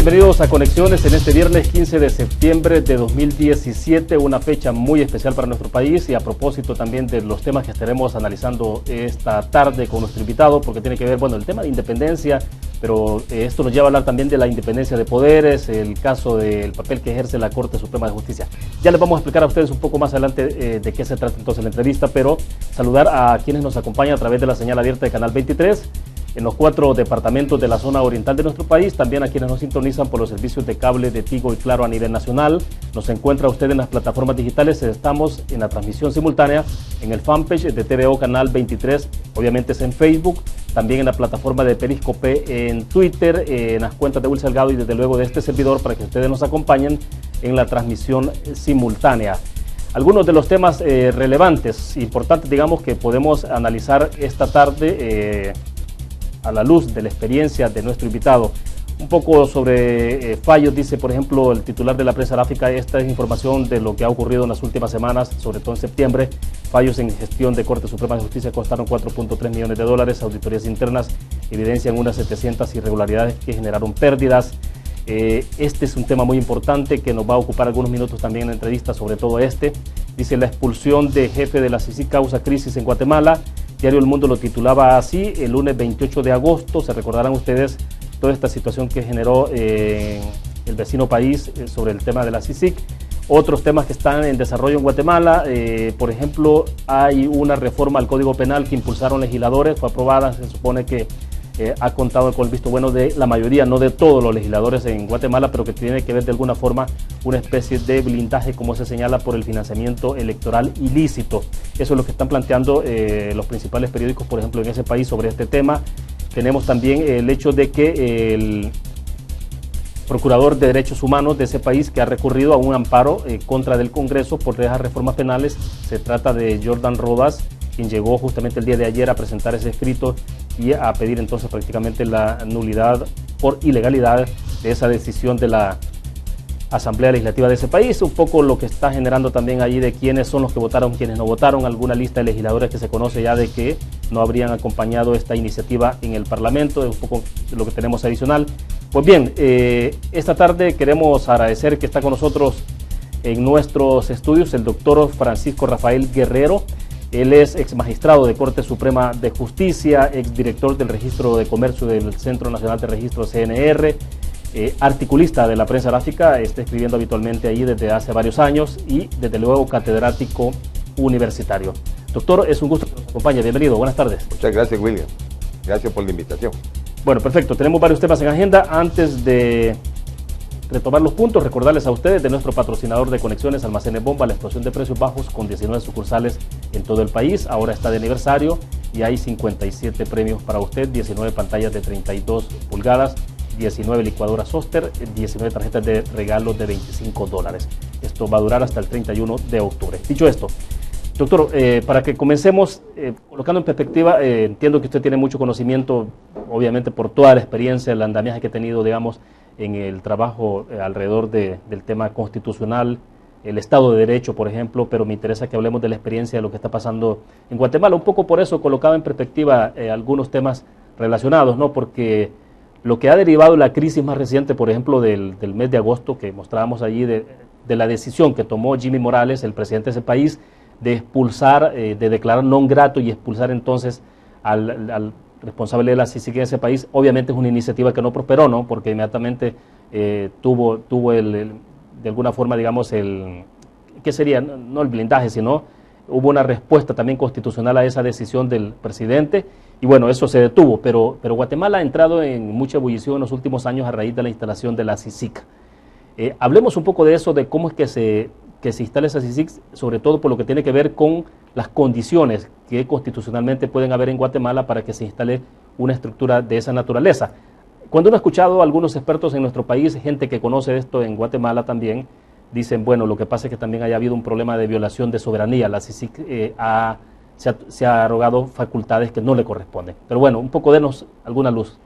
bienvenidos a Conexiones en este viernes 15 de septiembre de 2017, una fecha muy especial para nuestro país y a propósito también de los temas que estaremos analizando esta tarde con nuestro invitado, porque tiene que ver, bueno, el tema de independencia, pero esto nos lleva a hablar también de la independencia de poderes, el caso del papel que ejerce la Corte Suprema de Justicia. Ya les vamos a explicar a ustedes un poco más adelante de qué se trata entonces la entrevista, pero saludar a quienes nos acompañan a través de la señal abierta de Canal 23, en los 4 departamentos de la zona oriental de nuestro país, también a quienes nos sintonizan por los servicios de cable de Tigo y Claro a nivel nacional. Nos encuentra usted en las plataformas digitales, estamos en la transmisión simultánea en el fanpage de TVO Canal 23, obviamente es en Facebook, también en la plataforma de Periscope en Twitter, en las cuentas de Will Salgado y desde luego de este servidor para que ustedes nos acompañen en la transmisión simultánea. Algunos de los temas relevantes, importantes, digamos, que podemos analizar esta tarde a la luz de la experiencia de nuestro invitado. Un poco sobre fallos, dice por ejemplo el titular de la prensa gráfica, esta es información de lo que ha ocurrido en las últimas semanas, sobre todo en septiembre. Fallos en gestión de Corte Suprema de Justicia costaron $4.3 millones, auditorías internas evidencian unas 700 irregularidades que generaron pérdidas. Este es un tema muy importante que nos va a ocupar algunos minutos también en la entrevista, sobre todo este. Dice, la expulsión de jefe de la CICIG causa crisis en Guatemala. Diario El Mundo lo titulaba así, el lunes 28 de agosto, se recordarán ustedes toda esta situación que generó el vecino país sobre el tema de la CICIG. Otros temas que están en desarrollo en Guatemala, por ejemplo, hay una reforma al Código Penal que impulsaron legisladores, fue aprobada, se supone que ha contado con el visto bueno de la mayoría, no de todos los legisladores en Guatemala, pero que tiene que ver de alguna forma una especie de blindaje, como se señala, por el financiamiento electoral ilícito. Eso es lo que están planteando los principales periódicos, por ejemplo, en ese país sobre este tema. Tenemos también el hecho de que el procurador de derechos humanos de ese país que ha recurrido a un amparo contra del Congreso por esas reformas penales, se trata de Jordan Rodas, quien llegó justamente el día de ayer a presentar ese escrito y a pedir entonces prácticamente la nulidad por ilegalidad de esa decisión de la Asamblea Legislativa de ese país. Un poco lo que está generando también allí de quiénes son los que votaron, quiénes no votaron, alguna lista de legisladores que se conoce ya de que no habrían acompañado esta iniciativa en el Parlamento, es un poco lo que tenemos adicional. Pues bien, esta tarde queremos agradecer que está con nosotros en nuestros estudios el doctor Francisco Rafael Guerrero. Él es ex magistrado de Corte Suprema de Justicia, ex director del Registro de Comercio del Centro Nacional de Registro CNR, articulista de la prensa gráfica, está escribiendo habitualmente ahí desde hace varios años y desde luego catedrático universitario. Doctor, es un gusto que nos acompañe, bienvenido, buenas tardes. Muchas gracias, William, gracias por la invitación. Bueno, perfecto, tenemos varios temas en agenda. Antes de retomar los puntos, recordarles a ustedes de nuestro patrocinador de Conexiones, Almacenes Bomba, la explosión de precios bajos con 19 sucursales en todo el país. Ahora está de aniversario y hay 57 premios para usted, 19 pantallas de 32 pulgadas, 19 licuadoras Oster, 19 tarjetas de regalo de $25. Esto va a durar hasta el 31 de octubre. Dicho esto, doctor, para que comencemos, colocando en perspectiva, entiendo que usted tiene mucho conocimiento, obviamente por toda la experiencia, el andamiaje que ha tenido, digamos, en el trabajo alrededor del tema constitucional, el Estado de Derecho, por ejemplo, pero me interesa que hablemos de la experiencia de lo que está pasando en Guatemala. Un poco por eso colocaba en perspectiva algunos temas relacionados, ¿no? Porque lo que ha derivado la crisis más reciente, por ejemplo, del mes de agosto, que mostrábamos allí, de la decisión que tomó Jimmy Morales, el presidente de ese país, de expulsar, de declarar non grato y expulsar entonces al responsable de la CICIG en ese país. Obviamente es una iniciativa que no prosperó, ¿no? Porque inmediatamente tuvo de alguna forma, digamos, ¿qué sería? No el blindaje, sino hubo una respuesta también constitucional a esa decisión del presidente, y bueno, eso se detuvo, pero Guatemala ha entrado en mucha ebullición en los últimos años a raíz de la instalación de la CICIG. Hablemos un poco de eso, de cómo es que se instala esa CICIG, sobre todo por lo que tiene que ver con las condiciones que constitucionalmente pueden haber en Guatemala para que se instale una estructura de esa naturaleza. Cuando uno ha escuchado a algunos expertos en nuestro país, gente que conoce esto en Guatemala también, dicen, bueno, lo que pasa es que también haya habido un problema de violación de soberanía. La CICIG se ha arrogado facultades que no le corresponden. Pero bueno, un poco denos alguna luz.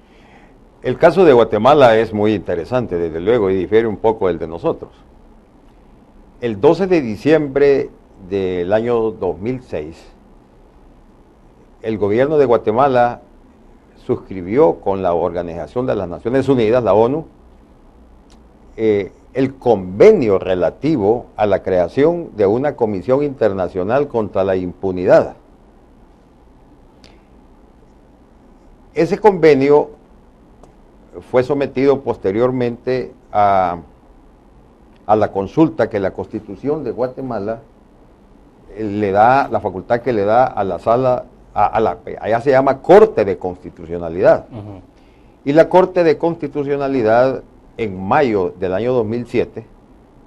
El caso de Guatemala es muy interesante, desde luego, y difiere un poco del de nosotros. El 12 de diciembre del año 2006, el gobierno de Guatemala suscribió con la Organización de las Naciones Unidas, la ONU, el convenio relativo a la creación de una comisión internacional contra la impunidad. Ese convenio fue sometido posteriormente a la consulta que la Constitución de Guatemala le da, la facultad que le da a la sala, allá se llama Corte de Constitucionalidad. Y la Corte de Constitucionalidad en mayo del año 2007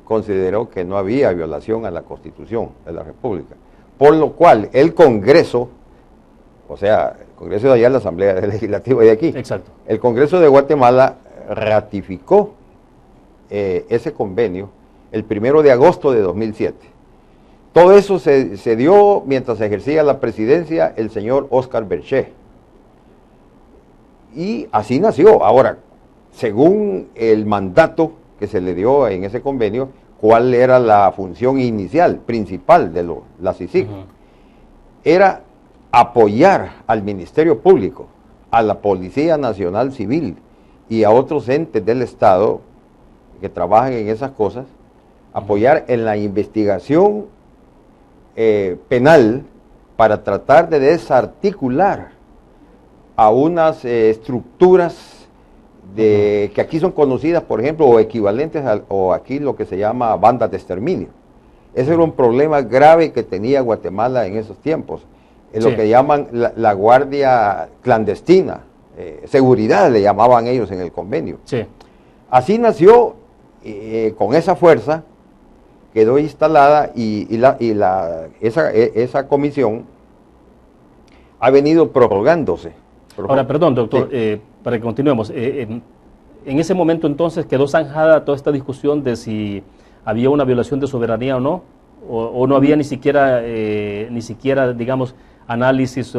consideró que no había violación a la Constitución de la República, por lo cual el Congreso, o sea, el Congreso de allá, la Asamblea Legislativa de aquí, exacto, el Congreso de Guatemala ratificó ese convenio el 1 de agosto de 2007. Todo eso se dio mientras ejercía la presidencia el señor Oscar Berché. Y así nació. Ahora, según el mandato que se le dio en ese convenio, ¿cuál era la función inicial, principal de la CICIG? Era apoyar al Ministerio Público, a la Policía Nacional Civil y a otros entes del Estado que trabajan en esas cosas, apoyar en la investigación penal para tratar de desarticular a unas estructuras que aquí son conocidas, por ejemplo, o equivalentes o aquí lo que se llama bandas de exterminio. Ese era un problema grave que tenía Guatemala en esos tiempos, lo que llaman la guardia clandestina, seguridad le llamaban ellos en el convenio. Sí. Así nació, con esa fuerza quedó instalada esa comisión ha venido prorrogándose. Ahora, perdón, doctor, sí, para que continuemos. En ese momento entonces quedó zanjada toda esta discusión de si había una violación de soberanía o no, o no había ni siquiera, digamos, análisis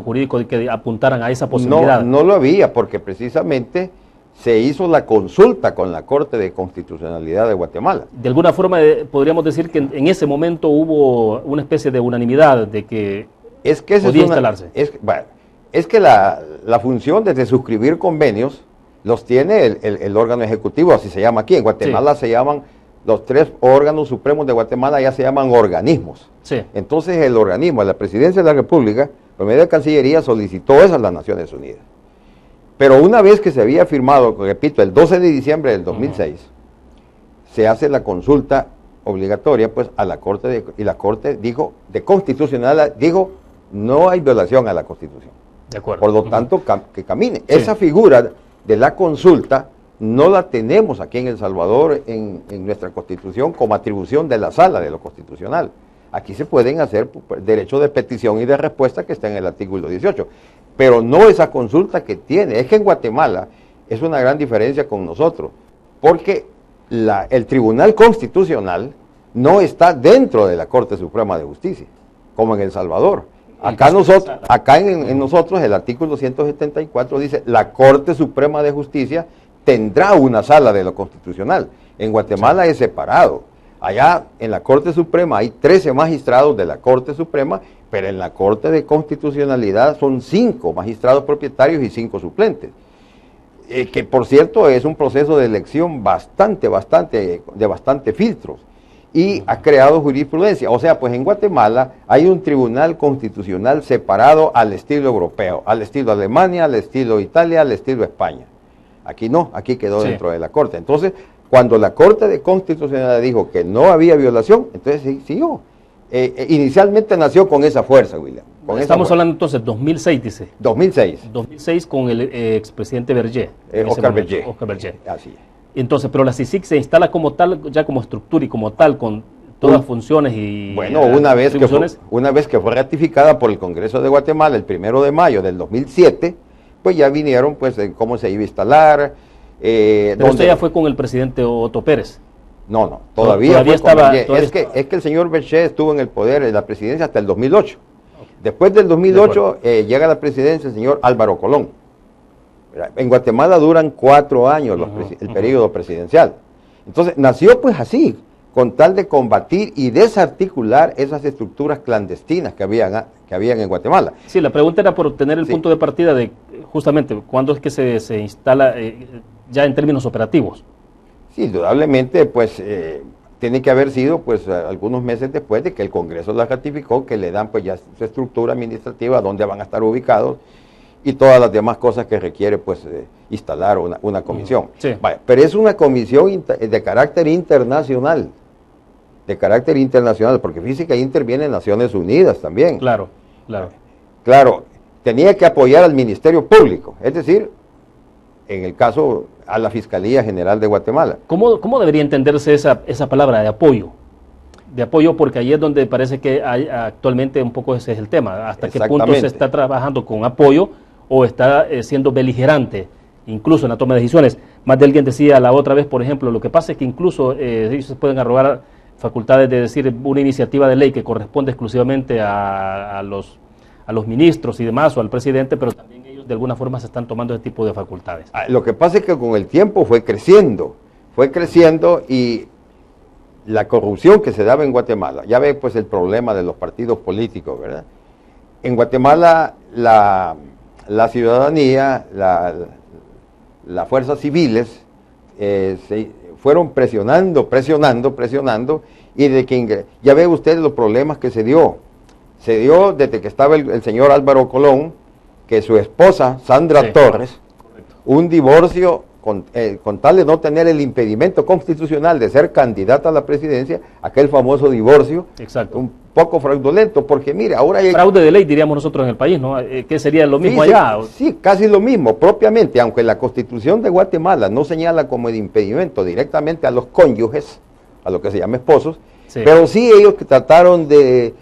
jurídico que apuntaran a esa posibilidad. No lo había, porque precisamente se hizo la consulta con la Corte de Constitucionalidad de Guatemala. De alguna forma podríamos decir que en ese momento hubo una especie de unanimidad de que podía instalarse. Es que la función de suscribir convenios los tiene el órgano ejecutivo, así se llama aquí. En Guatemala se llaman, los 3 órganos supremos de Guatemala ya se llaman organismos. Sí. Entonces el organismo, la Presidencia de la República, por medio de Cancillería, solicitó eso a las Naciones Unidas. Pero una vez que se había firmado, repito, el 12 de diciembre del 2006, se hace la consulta obligatoria pues a la Corte, y la Corte dijo, de constitucional, dijo, no hay violación a la Constitución. De acuerdo. Por lo tanto, que camine. Sí. Esa figura de la consulta no la tenemos aquí en El Salvador en nuestra Constitución como atribución de la Sala de lo Constitucional. Aquí se pueden hacer derechos de petición y de respuesta que está en el artículo 18, pero no esa consulta que tiene. Es que en Guatemala es una gran diferencia con nosotros, porque el Tribunal Constitucional no está dentro de la Corte Suprema de Justicia, como en El Salvador. Acá en nosotros el artículo 174 dice, la Corte Suprema de Justicia tendrá una sala de lo constitucional. En Guatemala es separado. Allá en la Corte Suprema hay 13 magistrados de la Corte Suprema, pero en la Corte de Constitucionalidad son 5 magistrados propietarios y 5 suplentes. Que por cierto es un proceso de elección bastante filtros. Y ha creado jurisprudencia. O sea, pues en Guatemala hay un tribunal constitucional separado al estilo europeo, al estilo Alemania, al estilo Italia, al estilo España. Aquí no, aquí quedó dentro de la Corte. Entonces, cuando la Corte de Constitucionalidad dijo que no había violación, entonces siguió. Inicialmente nació con esa fuerza, William. Estamos hablando entonces de 2006, dice. 2006. 2006 con el expresidente Berché. Oscar Berché. Así es. Entonces, pero la CICIG se instala como tal, ya como estructura y como tal, con todas las funciones y... Bueno, una vez que fue ratificada por el Congreso de Guatemala el 1 de mayo del 2007, pues ya vinieron, pues, cómo se iba a instalar. Pero usted ya fue con el presidente Otto Pérez. No, todavía estaba... Es que el señor Berché estuvo en el poder, en la presidencia, hasta el 2008. Okay. Después del 2008 llega a la presidencia el señor Álvaro Colón. En Guatemala duran 4 años el periodo presidencial. Entonces, nació pues así, con tal de combatir y desarticular esas estructuras clandestinas que habían en Guatemala. Sí, la pregunta era por tener el punto de partida de justamente cuándo es que se instala ya en términos operativos. Sí, indudablemente, pues tiene que haber sido pues algunos meses después de que el Congreso la ratificó, que le dan pues ya su estructura administrativa, dónde van a estar ubicados y todas las demás cosas que requiere pues instalar una comisión. Sí. Vale, pero es una comisión de carácter internacional, porque fíjese que ahí intervienen Naciones Unidas también. Claro, claro. Claro, tenía que apoyar al Ministerio Público, es decir, en el caso a la Fiscalía General de Guatemala. ¿Cómo debería entenderse esa palabra de apoyo? De apoyo, porque ahí es donde parece que hay actualmente un poco ese es el tema. ¿Hasta qué punto se está trabajando con apoyo o está siendo beligerante, incluso en la toma de decisiones? Más de alguien decía la otra vez, por ejemplo, lo que pasa es que incluso ellos se pueden arrogar facultades de decir una iniciativa de ley que corresponde exclusivamente a los ministros y demás, o al presidente, pero también ellos de alguna forma se están tomando ese tipo de facultades. Lo que pasa es que con el tiempo fue creciendo y la corrupción que se daba en Guatemala, ya ve pues el problema de los partidos políticos, ¿verdad? En Guatemala la ciudadanía, las fuerzas civiles se fueron presionando, y de que ya ve usted los problemas que se dio desde que estaba el señor Álvaro Colón, que su esposa Sandra Torres, un divorcio con tal de no tener el impedimento constitucional de ser candidata a la presidencia, aquel famoso divorcio, un poco fraudulento, porque mire, ahora hay... Fraude de ley, diríamos nosotros en el país, ¿no? ¿Qué sería lo mismo allá? Sí, casi lo mismo, propiamente, aunque la Constitución de Guatemala no señala como el impedimento directamente a los cónyuges, a lo que se llama esposos, pero sí ellos que trataron de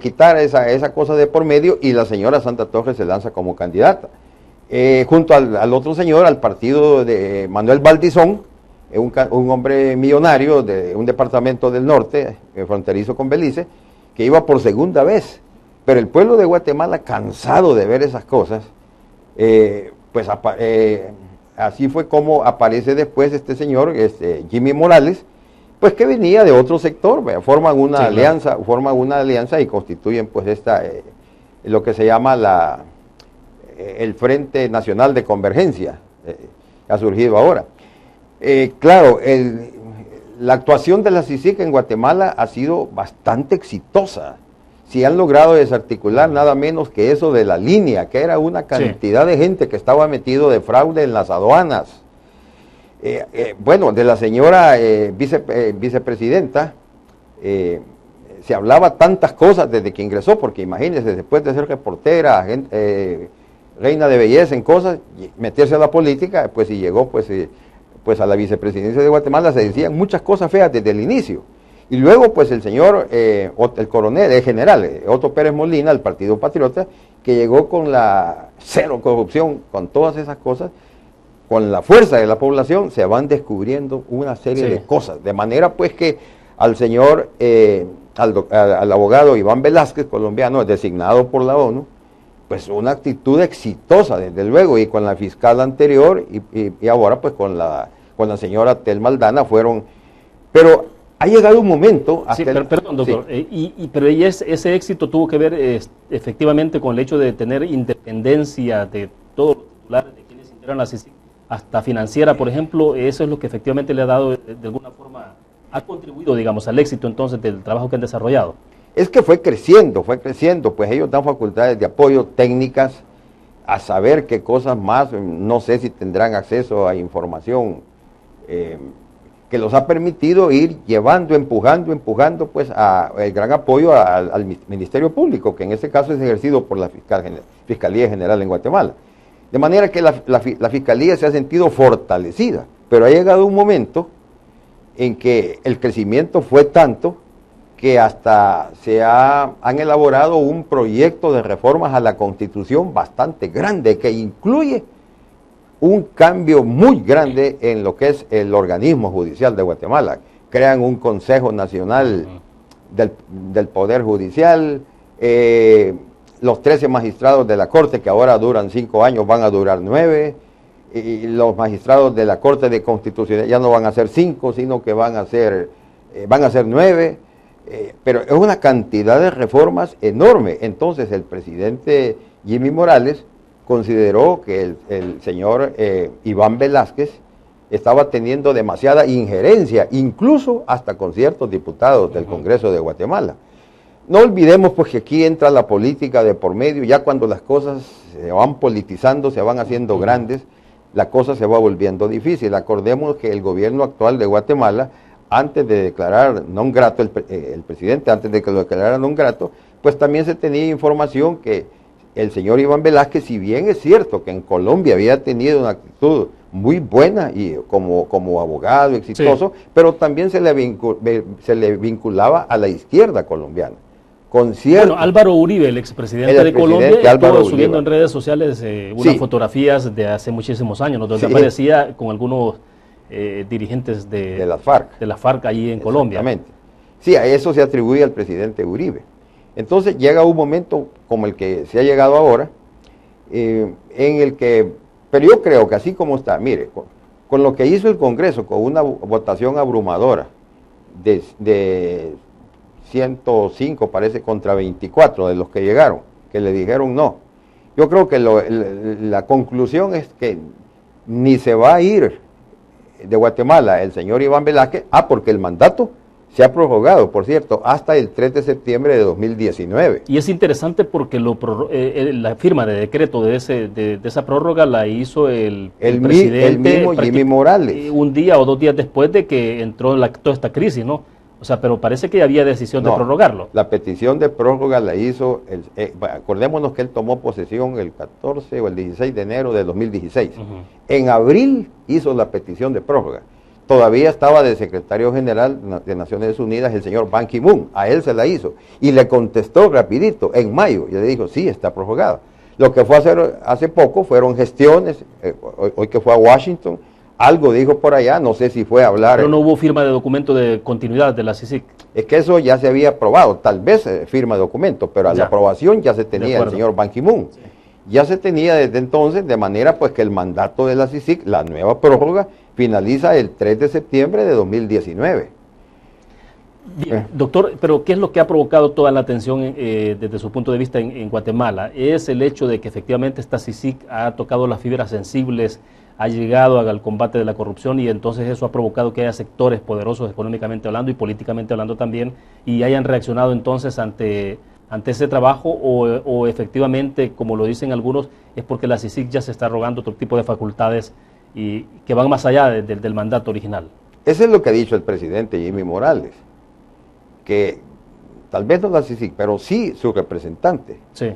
quitar esa cosa de por medio, y la señora Sandra Torres se lanza como candidata. Junto al otro señor, al partido de Manuel Valdizón, un hombre millonario de un departamento del norte, fronterizo con Belice, que iba por segunda vez. Pero el pueblo de Guatemala, cansado de ver esas cosas, pues así fue como aparece después este señor, Jimmy Morales, pues que venía de otro sector, forman una alianza y constituyen pues lo que se llama el Frente Nacional de Convergencia, ha surgido ahora. Claro, la actuación de la CICIG en Guatemala ha sido bastante exitosa. Si han logrado desarticular nada menos que eso de la línea, que era una cantidad de gente que estaba metido de fraude en las aduanas. Bueno, de la señora vicepresidenta, se hablaba tantas cosas desde que ingresó, porque imagínense, después de ser reportera, reina de belleza en cosas, meterse a la política, pues y llegó pues a la vicepresidencia de Guatemala, se decían muchas cosas feas desde el inicio. Y luego pues el señor, el general Otto Pérez Molina, del Partido Patriota, que llegó con la cero corrupción, con todas esas cosas, con la fuerza de la población, se van descubriendo una serie de cosas. De manera pues que al señor, al abogado Iván Velázquez, colombiano, designado por la ONU, pues una actitud exitosa, desde luego, y con la fiscal anterior, y ahora pues con la señora Telma Aldana fueron... Pero ha llegado un momento... Perdón, doctor, pero ese éxito tuvo que ver efectivamente con el hecho de tener independencia de todos los titulares de quienes integran la CICIG, hasta financiera, por ejemplo. Eso es lo que efectivamente le ha dado, de alguna forma, ha contribuido, digamos, al éxito entonces del trabajo que han desarrollado. Es que fue creciendo, pues ellos dan facultades de apoyo técnicas, a saber qué cosas más, no sé si tendrán acceso a información que los ha permitido ir llevando, empujando pues el gran apoyo al Ministerio Público, que en este caso es ejercido por la Fiscalía General en Guatemala. De manera que la Fiscalía se ha sentido fortalecida, pero ha llegado un momento en que el crecimiento fue tanto que hasta han elaborado un proyecto de reformas a la Constitución bastante grande, que incluye un cambio muy grande en lo que es el organismo judicial de Guatemala. Crean un Consejo Nacional del Poder Judicial, los 13 magistrados de la Corte, que ahora duran 5 años, van a durar 9, y los magistrados de la Corte de Constitucionalidad ya no van a ser 5, sino que van a ser 9, pero es una cantidad de reformas enorme. Entonces el presidente Jimmy Morales consideró que el señor Iván Velázquez estaba teniendo demasiada injerencia, incluso hasta con ciertos diputados del Congreso de Guatemala. No olvidemos pues que aquí entra la política de por medio, ya cuando las cosas se van politizando, se van haciendo grandes, la cosa se va volviendo difícil. Acordemos que el gobierno actual de Guatemala, antes de declarar non grato, el presidente, antes de que lo declarara non grato, pues también se tenía información que el señor Iván Velázquez, si bien es cierto que en Colombia había tenido una actitud muy buena y como abogado exitoso, sí, pero también se le vinculaba a la izquierda colombiana. Bueno, Álvaro Uribe, el expresidente de Colombia, estuvo subiendo en redes sociales unas fotografías de hace muchísimos años, ¿no? Donde aparecía con algunos dirigentes de la FARC allí en Colombia. Exactamente. Sí, a eso se atribuye al presidente Uribe. Entonces llega un momento como el que se ha llegado ahora, en el que, pero yo creo que así como está, mire, con lo que hizo el Congreso, con una votación abrumadora de 105, parece, contra 24 de los que llegaron, que le dijeron no. Yo creo que la conclusión es que ni se va a ir de Guatemala el señor Iván Velázquez, porque el mandato se ha prorrogado, por cierto, hasta el 3 de septiembre de 2019. Y es interesante porque la firma de decreto de esa prórroga la hizo el presidente, el mismo Jimmy Morales. Un día o 2 días después de que entró toda esta crisis, ¿no? O sea, pero parece que había decisión de prorrogarlo. La petición de prórroga la hizo, acordémonos que él tomó posesión el 14 o el 16 de enero de 2016. En abril hizo la petición de prórroga. Todavía estaba de secretario general de Naciones Unidas el señor Ban Ki-moon, a él se la hizo, y le contestó rapidito, en mayo, y le dijo, sí, está prorrogada. Lo que fue a hacer hace poco fueron gestiones, hoy que fue a Washington, algo dijo por allá, no sé si fue a hablar. Pero no hubo firma de documento de continuidad de la CICIG. Es que eso ya se había aprobado, tal vez firma de documento, pero la aprobación ya se tenía el señor Ban Ki-moon. Sí. Ya se tenía desde entonces, de manera pues que el mandato de la CICIG, la nueva prórroga, finaliza el 3 de septiembre de 2019. Bien, doctor, pero ¿qué es lo que ha provocado toda la atención desde su punto de vista en Guatemala? ¿Es el hecho de que efectivamente esta CICIG ha tocado las fibras sensibles, ha llegado al combate de la corrupción y entonces eso ha provocado que haya sectores poderosos económicamente hablando y políticamente hablando también y hayan reaccionado entonces ante ese trabajo o efectivamente, como lo dicen algunos, es porque la CICIG ya se está arrogando otro tipo de facultades y que van más allá del mandato original? Eso es lo que ha dicho el presidente Jimmy Morales, que tal vez no la CICIG, pero sí su representante, sí.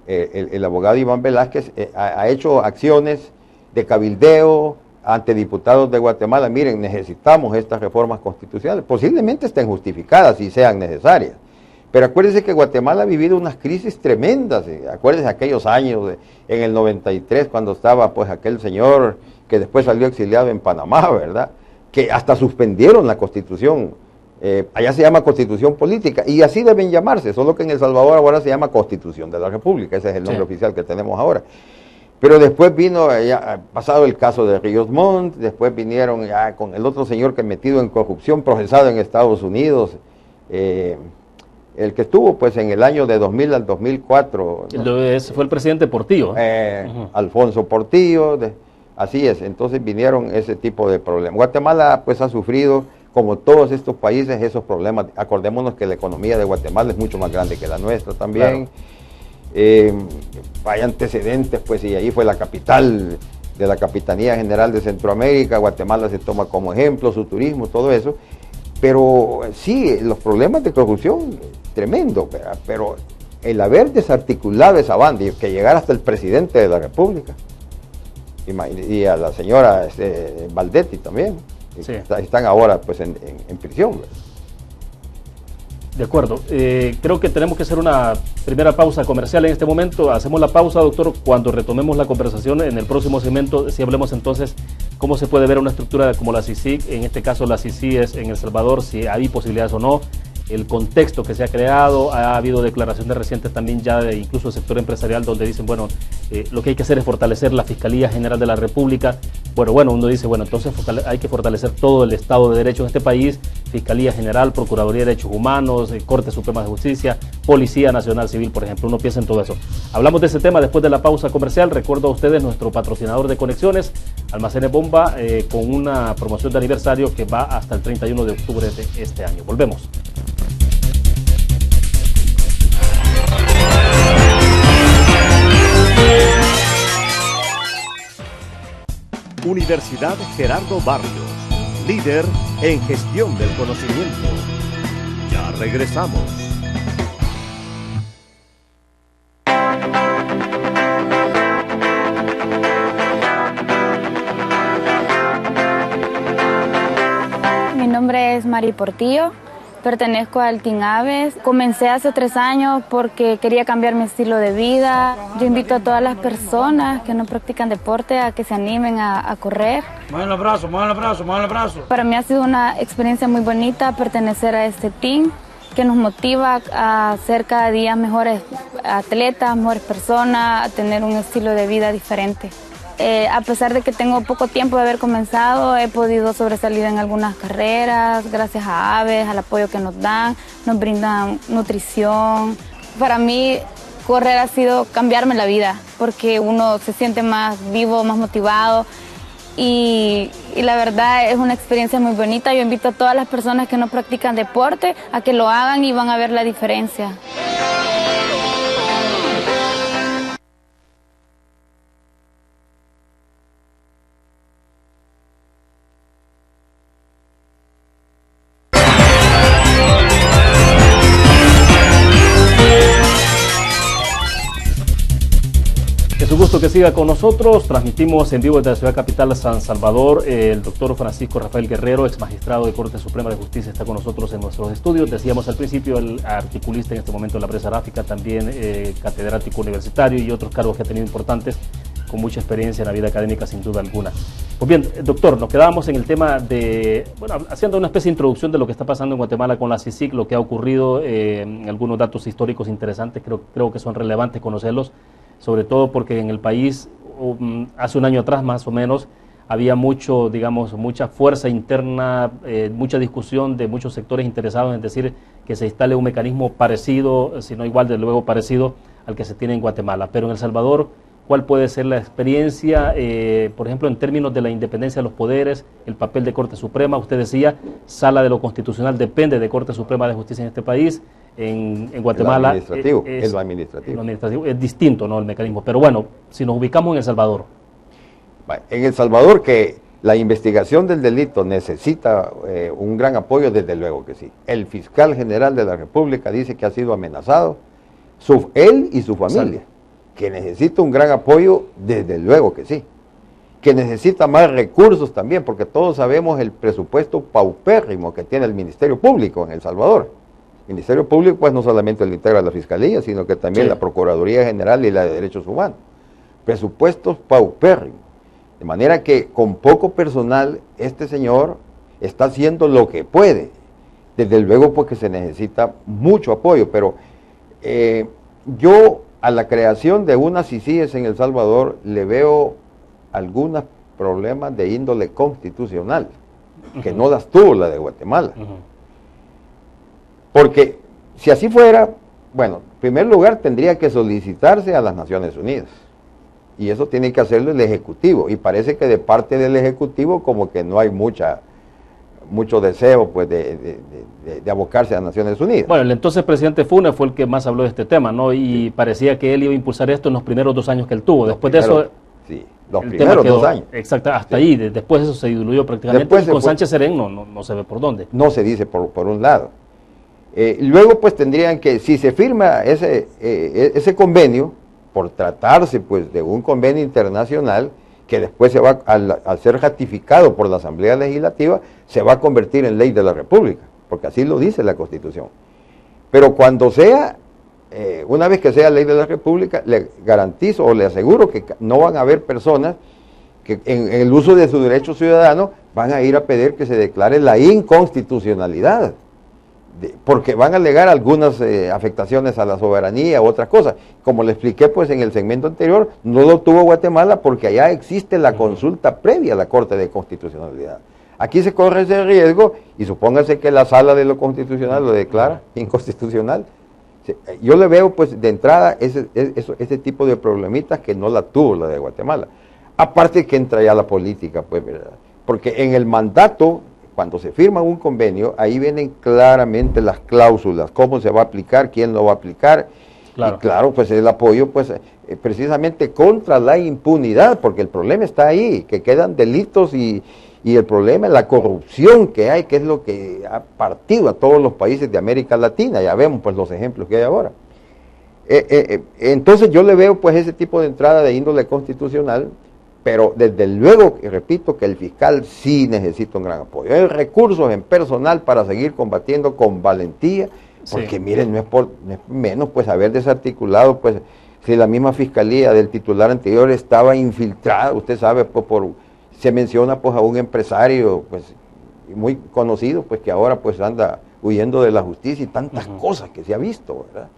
El abogado Iván Velázquez, ha hecho acciones de cabildeo ante diputados de Guatemala. Miren, necesitamos estas reformas constitucionales, posiblemente estén justificadas y sean necesarias, pero acuérdense que Guatemala ha vivido unas crisis tremendas. Acuérdense aquellos años, en el 93, cuando estaba pues aquel señor que después salió exiliado en Panamá, ¿verdad? Que hasta suspendieron la Constitución. Allá se llama Constitución Política, y así deben llamarse, solo que en El Salvador ahora se llama Constitución de la República, ese es el nombre oficial que tenemos ahora. Pero después vino, pasado el caso de Ríos Montt, después vinieron ya con el otro señor que metido en corrupción, procesado en Estados Unidos, el que estuvo pues en el año de 2000 al 2004. ¿no? Ese fue el presidente Portillo. Alfonso Portillo, así es, entonces vinieron ese tipo de problemas. Guatemala pues ha sufrido, como todos estos países, esos problemas. Acordémonos que la economía de Guatemala es mucho más grande que la nuestra también. Claro. Hay antecedentes, pues, y ahí fue la capital de la Capitanía General de Centroamérica. Guatemala se toma como ejemplo, su turismo, todo eso. Pero sí, los problemas de corrupción, tremendo, pero el haber desarticulado esa banda y que llegara hasta el presidente de la República, y a la señora Valdetti también, sí. Están ahora pues en prisión, ¿verdad? De acuerdo. Creo que tenemos que hacer una primera pausa comercial en este momento. Hacemos la pausa, doctor. Cuando retomemos la conversación en el próximo segmento, si hablemos entonces cómo se puede ver una estructura como la CICIG, en este caso la CICIG es en El Salvador, si hay posibilidades o no, el contexto que se ha creado. Ha habido declaraciones recientes también ya de incluso el sector empresarial donde dicen, bueno, lo que hay que hacer es fortalecer la Fiscalía General de la República. Bueno, uno dice, bueno, entonces hay que fortalecer todo el Estado de Derecho en este país, Fiscalía General, Procuraduría de Derechos Humanos, Corte Suprema de Justicia, Policía Nacional Civil, por ejemplo, uno piensa en todo eso. Hablamos de ese tema después de la pausa comercial. Recuerdo a ustedes nuestro patrocinador de conexiones, Almacenes Bomba, con una promoción de aniversario que va hasta el 31 de octubre de este año. Volvemos. Universidad Gerardo Barrios, líder en gestión del conocimiento. Ya regresamos. Mi nombre es Mari Portillo. Pertenezco al Team Aves. Comencé hace 3 años porque quería cambiar mi estilo de vida. Yo invito a todas las personas que no practican deporte a que se animen a correr. Muevan los brazos, muevan los brazos, muevan los brazos. Para mí ha sido una experiencia muy bonita pertenecer a este team que nos motiva a ser cada día mejores atletas, mejores personas, a tener un estilo de vida diferente. A pesar de que tengo poco tiempo de haber comenzado, he podido sobresalir en algunas carreras, gracias a Aves, al apoyo que nos dan, nos brindan nutrición. Para mí, correr ha sido cambiarme la vida, porque uno se siente más vivo, más motivado, y la verdad es una experiencia muy bonita. Yo invito a todas las personas que no practican deporte a que lo hagan y van a ver la diferencia. Es un gusto que siga con nosotros. Transmitimos en vivo desde la ciudad capital San Salvador. El doctor Francisco Rafael Guerrero, ex magistrado de Corte Suprema de Justicia, está con nosotros en nuestros estudios. Decíamos al principio, el articulista en este momento de la prensa gráfica, también catedrático universitario y otros cargos que ha tenido importantes, con mucha experiencia en la vida académica sin duda alguna. Pues bien, doctor, nos quedábamos en el tema de, bueno, haciendo una especie de introducción de lo que está pasando en Guatemala con la CICIG, lo que ha ocurrido, algunos datos históricos interesantes, creo que son relevantes conocerlos, sobre todo porque en el país, hace un año atrás más o menos, había mucha fuerza interna, mucha discusión de muchos sectores interesados en decir que se instale un mecanismo parecido, si no igual, de luego parecido al que se tiene en Guatemala. Pero en El Salvador, ¿cuál puede ser la experiencia, por ejemplo, en términos de la independencia de los poderes, el papel de Corte Suprema? Usted decía, Sala de lo Constitucional depende de Corte Suprema de Justicia en este país. En Guatemala es lo administrativo. Es distinto, ¿no?, el mecanismo. Pero bueno, si nos ubicamos en El Salvador. En El Salvador, que la investigación del delito necesita un gran apoyo, desde luego que sí. El fiscal general de la República dice que ha sido amenazado, él y su familia. Exacto. Que necesita un gran apoyo, desde luego que sí. Que necesita más recursos también, porque todos sabemos el presupuesto paupérrimo que tiene el Ministerio Público en El Salvador. El Ministerio Público, pues, no solamente lo integra la Fiscalía, sino que también la Procuraduría General y la de Derechos Humanos. Presupuestos paupérrimos. De manera que con poco personal, este señor está haciendo lo que puede. Desde luego, porque se necesita mucho apoyo, pero yo a la creación de unas CICIGs en El Salvador le veo algunos problemas de índole constitucional, que no las tuvo la de Guatemala. Porque si así fuera, bueno, en primer lugar tendría que solicitarse a las Naciones Unidas. Y eso tiene que hacerlo el Ejecutivo. Y parece que de parte del Ejecutivo como que no hay mucho deseo, pues, de abocarse a Naciones Unidas. Bueno, el entonces presidente Funes fue el que más habló de este tema, ¿no? Y parecía que él iba a impulsar esto en los primeros 2 años que él tuvo. Después de eso... Sí, los primeros 2 años. Exacto, hasta ahí. Después eso se diluyó prácticamente. Después con Sánchez Serén no se ve por dónde. No se dice por un lado. Luego, pues, tendrían que, si se firma ese convenio, por tratarse, pues, de un convenio internacional, que después se va, al ser ratificado por la Asamblea Legislativa, se va a convertir en ley de la República, porque así lo dice la Constitución. Pero cuando sea, una vez que sea ley de la República, le garantizo o le aseguro que no van a haber personas que en el uso de su derecho ciudadano van a ir a pedir que se declare la inconstitucionalidad porque van a alegar algunas afectaciones a la soberanía u otras cosas. Como le expliqué pues en el segmento anterior, no lo tuvo Guatemala porque allá existe la consulta previa a la Corte de Constitucionalidad. Aquí se corre ese riesgo y supóngase que la Sala de lo Constitucional lo declara inconstitucional. Yo le veo pues de entrada ese tipo de problemitas que no la tuvo la de Guatemala. Aparte que entra ya la política, pues, ¿verdad? Porque en el mandato, cuando se firma un convenio, ahí vienen claramente las cláusulas, cómo se va a aplicar, quién lo va a aplicar. Claro. Y claro, pues el apoyo, pues, precisamente contra la impunidad, porque el problema está ahí, que quedan delitos y el problema es la corrupción que hay, que es lo que ha partido a todos los países de América Latina. Ya vemos pues los ejemplos que hay ahora. Entonces yo le veo pues ese tipo de entrada de índole constitucional, pero desde luego, y repito, que el fiscal sí necesita un gran apoyo. Hay recursos en personal para seguir combatiendo con valentía, porque sí, miren, no es menos pues haber desarticulado, pues si la misma fiscalía del titular anterior estaba infiltrada, usted sabe, pues se menciona pues a un empresario pues muy conocido, pues que ahora pues anda huyendo de la justicia y tantas cosas que se ha visto, ¿verdad?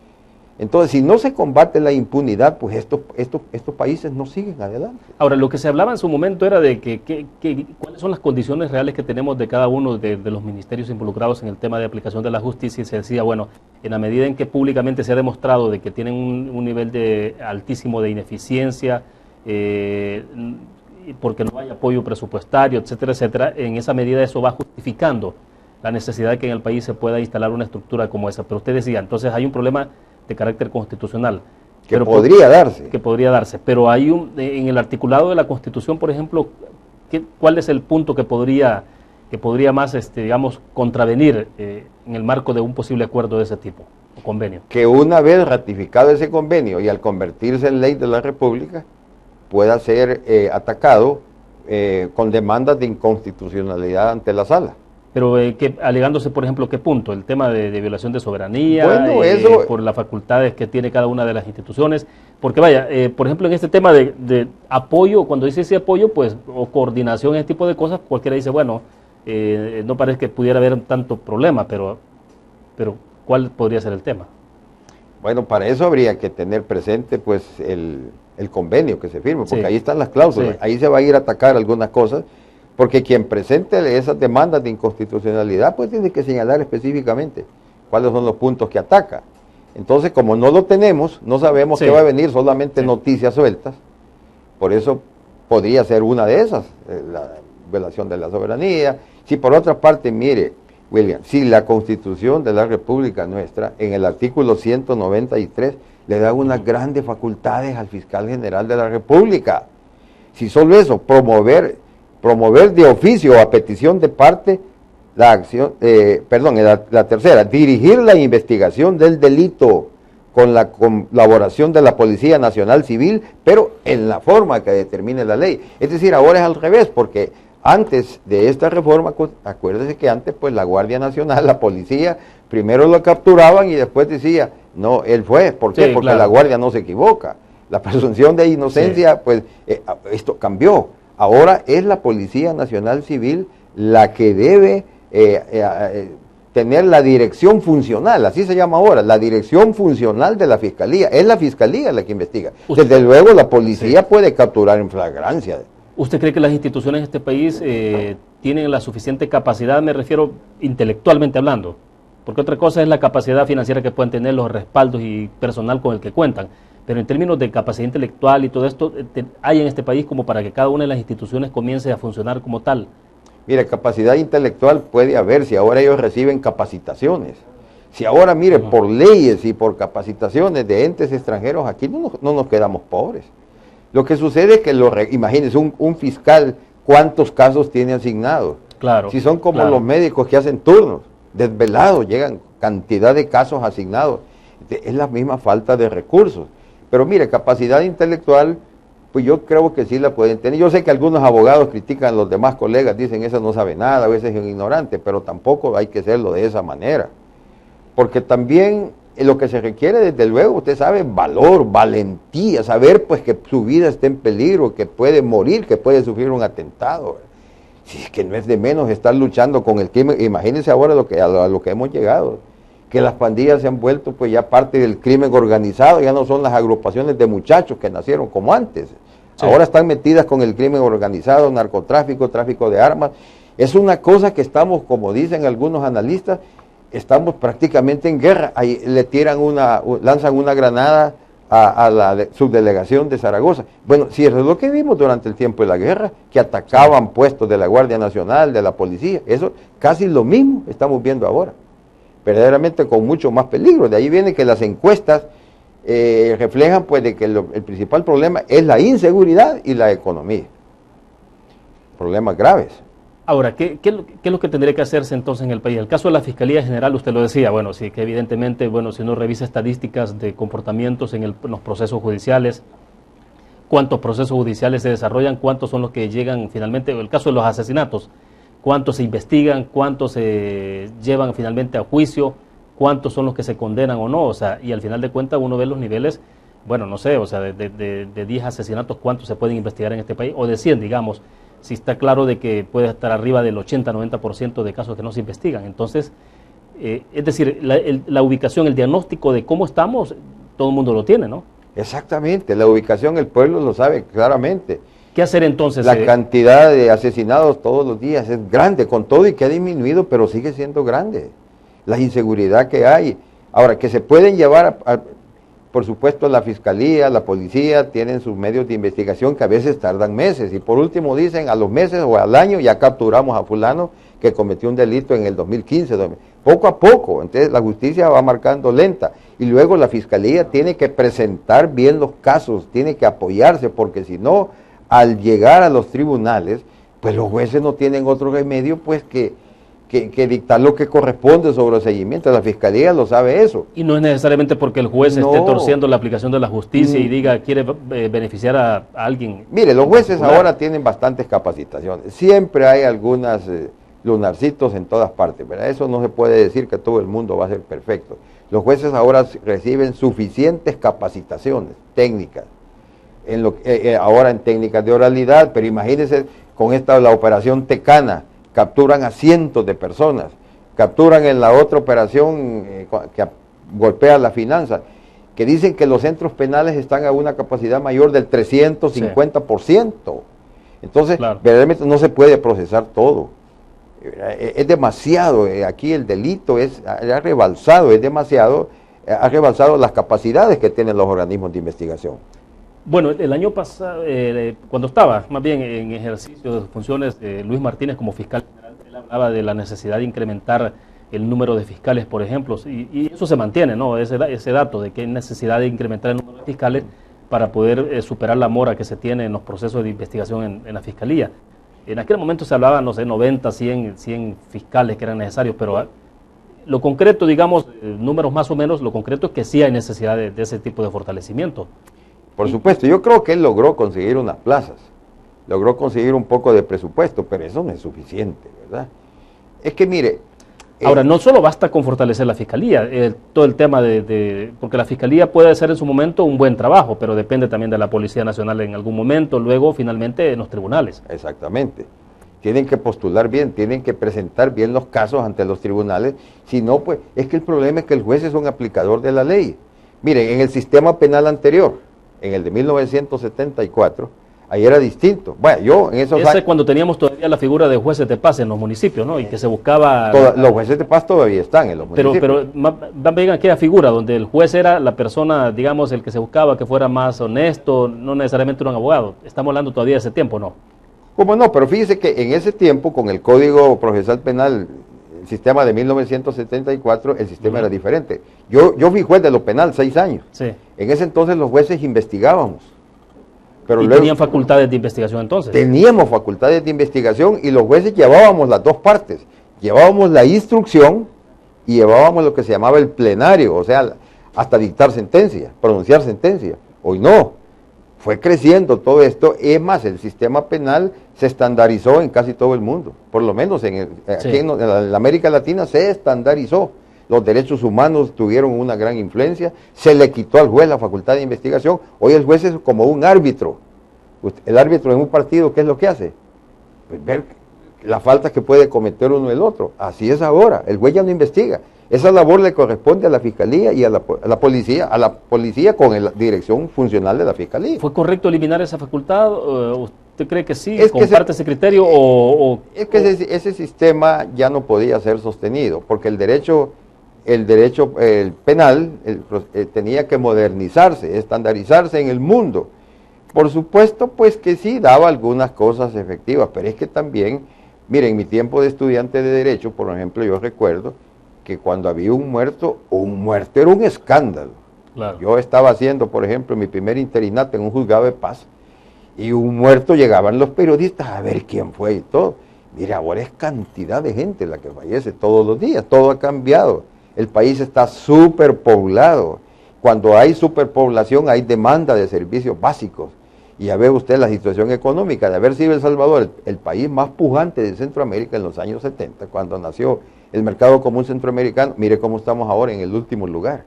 Entonces, si no se combate la impunidad, pues estos países no siguen adelante. Ahora, lo que se hablaba en su momento era de cuáles son las condiciones reales que tenemos de cada uno de los ministerios involucrados en el tema de aplicación de la justicia, y se decía, bueno, en la medida en que públicamente se ha demostrado de que tienen un nivel altísimo de ineficiencia, porque no hay apoyo presupuestario, etcétera, etcétera, en esa medida eso va justificando la necesidad de que en el país se pueda instalar una estructura como esa. Pero usted decía, entonces hay un problema de carácter constitucional. Que podría darse. Que podría darse, pero hay en el articulado de la Constitución, por ejemplo, ¿cuál es el punto que podría más, digamos, contravenir en el marco de un posible acuerdo de ese tipo, o convenio? Que una vez ratificado ese convenio y al convertirse en ley de la República, pueda ser atacado con demandas de inconstitucionalidad ante la Sala. Pero alegándose, por ejemplo, ¿qué punto? El tema de violación de soberanía, bueno, eso, por las facultades que tiene cada una de las instituciones. Porque vaya, por ejemplo, en este tema de apoyo, cuando dice ese apoyo, pues, o coordinación, ese tipo de cosas, cualquiera dice, bueno, no parece que pudiera haber tanto problema, pero ¿cuál podría ser el tema? Bueno, para eso habría que tener presente, pues, el convenio que se firme, porque sí, ahí están las cláusulas, sí, ahí se va a ir a atacar algunas cosas, porque quien presente esas demandas de inconstitucionalidad, pues tiene que señalar específicamente cuáles son los puntos que ataca. Entonces, como no lo tenemos, no sabemos qué va a venir, solamente noticias sueltas, por eso podría ser una de esas, la violación de la soberanía. Si por otra parte, mire, William, si la Constitución de la República nuestra, en el artículo 193, le da unas grandes facultades al fiscal general de la República. Si solo eso, promover de oficio a petición de parte la acción, la tercera, dirigir la investigación del delito con la colaboración de la Policía Nacional Civil, pero en la forma que determine la ley. Es decir, ahora es al revés, porque antes de esta reforma, acuérdese que antes pues la Guardia Nacional, la policía, primero lo capturaban y después decía, no, él fue. ¿Por qué? Sí, porque claro, la Guardia no se equivoca. La presunción de inocencia, sí, pues esto cambió. Ahora es la Policía Nacional Civil la que debe tener la dirección funcional, así se llama ahora, la dirección funcional de la Fiscalía. Es la Fiscalía la que investiga. Desde luego la policía puede capturar en flagrancia. ¿Usted cree que las instituciones de este país tienen la suficiente capacidad, me refiero intelectualmente hablando? Porque otra cosa es la capacidad financiera que pueden tener, los respaldos y personal con el que cuentan. Pero en términos de capacidad intelectual y todo esto, ¿hay en este país como para que cada una de las instituciones comience a funcionar como tal? Mire, capacidad intelectual puede haber si ahora ellos reciben capacitaciones. Si ahora, mire, por leyes y por capacitaciones de entes extranjeros, aquí no nos quedamos pobres. Lo que sucede es que, imagínense, un fiscal, ¿cuántos casos tiene asignados? Claro. Si son como los médicos que hacen turnos, desvelados, llegan cantidad de casos asignados. Es la misma falta de recursos. Pero mire, capacidad intelectual, pues yo creo que sí la pueden tener. Yo sé que algunos abogados critican a los demás colegas, dicen, esa no sabe nada, a veces es un ignorante, pero tampoco hay que hacerlo de esa manera. Porque también lo que se requiere, desde luego, usted sabe, valor, valentía, saber pues que su vida está en peligro, que puede morir, que puede sufrir un atentado. Si es que no es de menos estar luchando con el crimen, imagínense ahora a lo que hemos llegado, que las pandillas se han vuelto pues ya parte del crimen organizado, ya no son las agrupaciones de muchachos que nacieron como antes. Sí. Ahora están metidas con el crimen organizado, narcotráfico, tráfico de armas. Es una cosa que estamos, como dicen algunos analistas, estamos prácticamente en guerra. Ahí le lanzan una granada a la subdelegación de Zaragoza. Bueno, si eso es lo que vimos durante el tiempo de la guerra, que atacaban puestos de la Guardia Nacional, de la policía, eso casi lo mismo estamos viendo ahora, verdaderamente con mucho más peligro. De ahí viene que las encuestas reflejan pues de que el principal problema es la inseguridad y la economía, problemas graves. Ahora, ¿qué es lo que tendría que hacerse entonces en el país? El caso de la Fiscalía General, usted lo decía, bueno, sí, que evidentemente, bueno, si uno revisa estadísticas de comportamientos en los procesos judiciales, cuántos procesos judiciales se desarrollan, cuántos son los que llegan finalmente, el caso de los asesinatos, cuántos se investigan, cuántos se llevan finalmente a juicio, cuántos son los que se condenan o no, o sea, y al final de cuentas uno ve los niveles, bueno, no sé, o sea, de 10 asesinatos, cuántos se pueden investigar en este país, o de 100, digamos, si está claro de que puede estar arriba del 80-90% de casos que no se investigan. Entonces, es decir, la ubicación, el diagnóstico de cómo estamos, todo el mundo lo tiene, ¿no? Exactamente, la ubicación el pueblo lo sabe claramente. ¿Qué hacer entonces? La cantidad de asesinados todos los días es grande, con todo y que ha disminuido, pero sigue siendo grande. La inseguridad que hay. Ahora, que se pueden llevar por supuesto, la fiscalía, la policía tienen sus medios de investigación que a veces tardan meses. Y por último dicen, a los meses o al año ya capturamos a fulano que cometió un delito en el 2015. Poco a poco, entonces la justicia va marcando lenta. Y luego la fiscalía tiene que presentar bien los casos, tiene que apoyarse, porque si no, al llegar a los tribunales, pues los jueces no tienen otro remedio pues que dictar lo que corresponde sobre el seguimiento. La fiscalía lo sabe eso. Y no es necesariamente porque el juez esté torciendo la aplicación de la justicia y diga quiere beneficiar a alguien. Mire, los jueces ahora tienen bastantes capacitaciones. Siempre hay algunas lunarcitos en todas partes, ¿verdad? Eso no se puede decir que todo el mundo va a ser perfecto. Los jueces ahora reciben suficientes capacitaciones técnicas, ahora en técnicas de oralidad, pero imagínense con la operación Tecana, capturan a cientos de personas, capturan en la otra operación que golpea la finanza, que dicen que los centros penales están a una capacidad mayor del 350%. Entonces, claro, verdaderamente no se puede procesar todo. Es demasiado, aquí el delito ha rebalsado, ha rebalsado las capacidades que tienen los organismos de investigación. Bueno, el año pasado, cuando estaba más bien en ejercicio de sus funciones, Luis Martínez como fiscal general, él hablaba de la necesidad de incrementar el número de fiscales, por ejemplo, y eso se mantiene, ¿no? Ese dato de que hay necesidad de incrementar el número de fiscales para poder superar la mora que se tiene en los procesos de investigación en la fiscalía. En aquel momento se hablaba, no sé, 90, 100 fiscales que eran necesarios, pero lo concreto, digamos, números más o menos, lo concreto es que sí hay necesidad de ese tipo de fortalecimiento. Por supuesto, yo creo que él logró conseguir unas plazas, logró conseguir un poco de presupuesto, pero eso no es suficiente, ¿verdad? Es que mire... Ahora, no solo basta con fortalecer la fiscalía, todo el tema porque la fiscalía puede hacer en su momento un buen trabajo, pero depende también de la Policía Nacional en algún momento, luego finalmente en los tribunales. Exactamente. Tienen que postular bien, tienen que presentar bien los casos ante los tribunales, si no, pues es que el problema es que el juez es un aplicador de la ley. Miren, en el sistema penal anterior, en el de 1974, ahí era distinto. Bueno, yo en esos años... cuando teníamos todavía la figura de jueces de paz en los municipios, ¿no? Y que se buscaba... Los jueces de paz todavía están en los municipios. Pero vean aquella figura donde el juez era la persona, digamos, el que se buscaba que fuera más honesto, no necesariamente un abogado. Estamos hablando todavía de ese tiempo, ¿no? ¿Cómo no? Pero fíjese que en ese tiempo, con el Código Procesal Penal, el sistema de 1974, el sistema era diferente. Yo fui juez de lo penal 6 años. Sí. En ese entonces los jueces investigábamos. Pero ¿y luego tenían facultades de investigación entonces? Teníamos facultades de investigación y los jueces llevábamos las dos partes. Llevábamos la instrucción y llevábamos lo que se llamaba el plenario, o sea, hasta dictar sentencia, pronunciar sentencia. Hoy no. Fue creciendo todo esto, es más, el sistema penal se estandarizó en casi todo el mundo, por lo menos aquí en la América Latina se estandarizó. Los derechos humanos tuvieron una gran influencia, se le quitó al juez la facultad de investigación. Hoy el juez es como un árbitro. El árbitro en un partido, ¿qué es lo que hace? Pues ver las faltas que puede cometer uno el otro. Así es ahora, el juez ya no investiga. Esa labor le corresponde a la Fiscalía y a la policía con la dirección funcional de la Fiscalía. ¿Fue correcto eliminar esa facultad? ¿Usted cree que sí? Es que ¿Comparte ese criterio? Es que ese sistema ya no podía ser sostenido, porque el derecho penal tenía que modernizarse, estandarizarse en el mundo. Por supuesto, pues que sí, daba algunas cosas efectivas, pero es que también, miren, en mi tiempo de estudiante de Derecho, por ejemplo, yo recuerdo que cuando había un muerto era un escándalo. Claro. Yo estaba haciendo, por ejemplo, mi primer interinato en un juzgado de paz, y un muerto, llegaban los periodistas a ver quién fue y todo. Mira, ahora es cantidad de gente la que fallece todos los días, todo ha cambiado. El país está superpoblado. Cuando hay superpoblación hay demanda de servicios básicos. Y ya ve usted la situación económica de haber sido El Salvador el país más pujante de Centroamérica en los años 70, cuando nació el mercado común centroamericano. Mire cómo estamos ahora en el último lugar.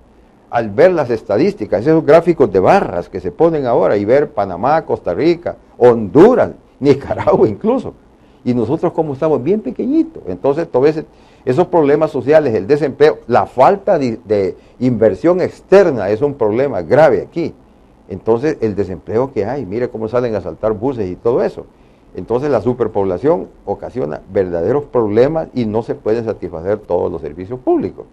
Al ver las estadísticas, esos gráficos de barras que se ponen ahora, y ver Panamá, Costa Rica, Honduras, Nicaragua incluso, y nosotros como estamos bien pequeñitos. Entonces, todos esos problemas sociales, el desempleo, la falta de inversión externa es un problema grave aquí. Entonces, el desempleo que hay, mire cómo salen a asaltar buses y todo eso. Entonces, la superpoblación ocasiona verdaderos problemas y no se pueden satisfacer todos los servicios públicos.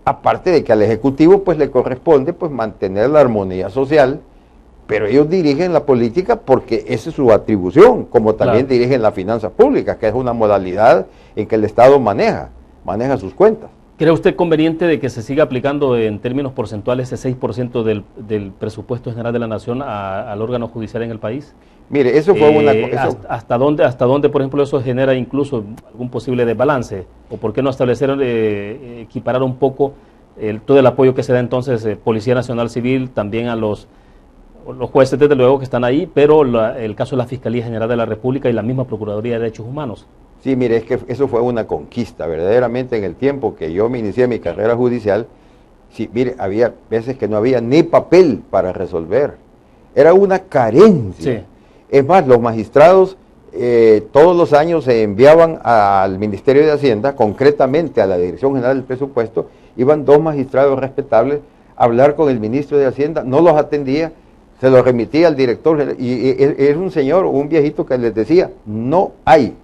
Aparte de que al Ejecutivo pues le corresponde pues mantener la armonía social, pero ellos dirigen la política porque esa es su atribución, como también dirigen las finanzas públicas, que es una modalidad en que el Estado maneja sus cuentas. ¿Cree usted conveniente de que se siga aplicando en términos porcentuales ese 6% del presupuesto general de la Nación al órgano judicial en el país? Mire, eso fue una cosa. ¿Hasta dónde, por ejemplo, eso genera incluso algún posible desbalance? ¿O por qué no establecer, equiparar un poco todo el apoyo que se da entonces Policía Nacional Civil, también a los jueces, desde luego, que están ahí, pero el caso de la Fiscalía General de la República y la misma Procuraduría de Derechos Humanos? Sí, mire, es que eso fue una conquista, verdaderamente en el tiempo que yo me inicié mi carrera judicial. Sí, mire, había veces que no había ni papel para resolver, era una carencia. Sí. Es más, los magistrados todos los años se enviaban al Ministerio de Hacienda, concretamente a la Dirección General del Presupuesto, iban 2 magistrados respetables a hablar con el ministro de Hacienda, no los atendía, se los remitía al director, y era un señor, un viejito que les decía, no hay.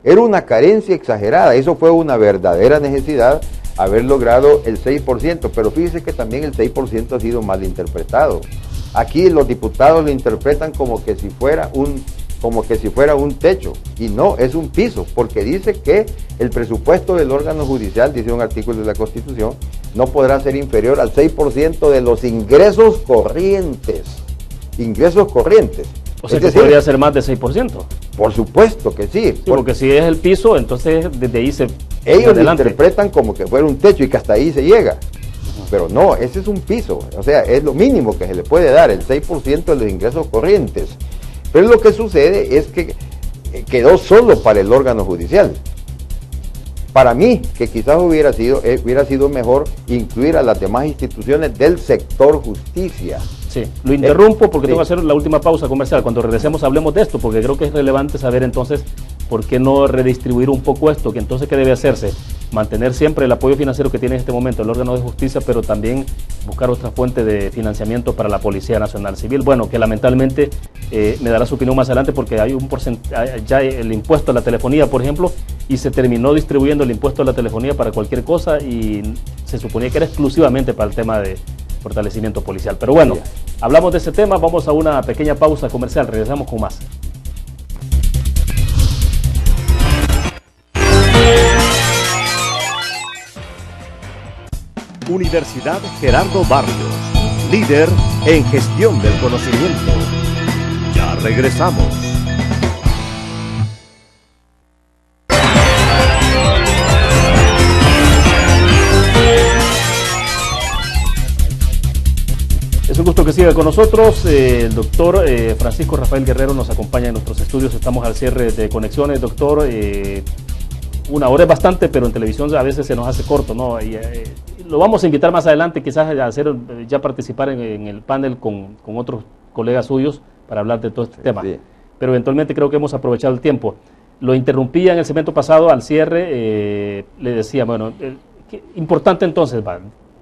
Era una carencia exagerada, eso fue una verdadera necesidad, haber logrado el 6%, pero fíjese que también el 6% ha sido mal interpretado. Aquí los diputados lo interpretan como que si fuera un techo, y no, es un piso, porque dice que el presupuesto del órgano judicial, dice un artículo de la Constitución, no podrá ser inferior al 6% de los ingresos corrientes. O sea, que podría ser más de 6%. Por supuesto que sí. Porque si es el piso, entonces desde ahí ellos lo interpretan como que fuera un techo y que hasta ahí se llega. Pero no, ese es un piso. O sea, es lo mínimo que se le puede dar, el 6% de los ingresos corrientes. Pero lo que sucede es que quedó solo para el órgano judicial. Para mí, que quizás hubiera sido mejor incluir a las demás instituciones del sector justicia. Sí, lo interrumpo porque tengo que hacer la última pausa comercial. Cuando regresemos hablemos de esto, porque creo que es relevante saber entonces por qué no redistribuir un poco esto, que entonces qué debe hacerse. Mantener siempre el apoyo financiero que tiene en este momento el órgano de justicia, pero también buscar otra fuente de financiamiento para la Policía Nacional Civil. Bueno, que lamentablemente me dará su opinión más adelante, porque hay un porcentaje, ya el impuesto a la telefonía, por ejemplo, y se terminó distribuyendo el impuesto a la telefonía para cualquier cosa y se suponía que era exclusivamente para el tema de fortalecimiento policial. Pero bueno, hablamos de ese tema, vamos a una pequeña pausa comercial, regresamos con más. Universidad Gerardo Barrios, líder en gestión del conocimiento. Ya regresamos. Es un gusto que siga con nosotros. El doctor Francisco Rafael Guerrero nos acompaña en nuestros estudios. Estamos al cierre de conexiones, doctor. Una hora es bastante, pero en televisión a veces se nos hace corto, ¿no? Y, lo vamos a invitar más adelante, quizás a hacer, ya participar en el panel con otros colegas suyos para hablar de todo este tema. Sí. Pero eventualmente creo que hemos aprovechado el tiempo. Lo interrumpía en el segmento pasado al cierre, le decía, bueno, importante entonces,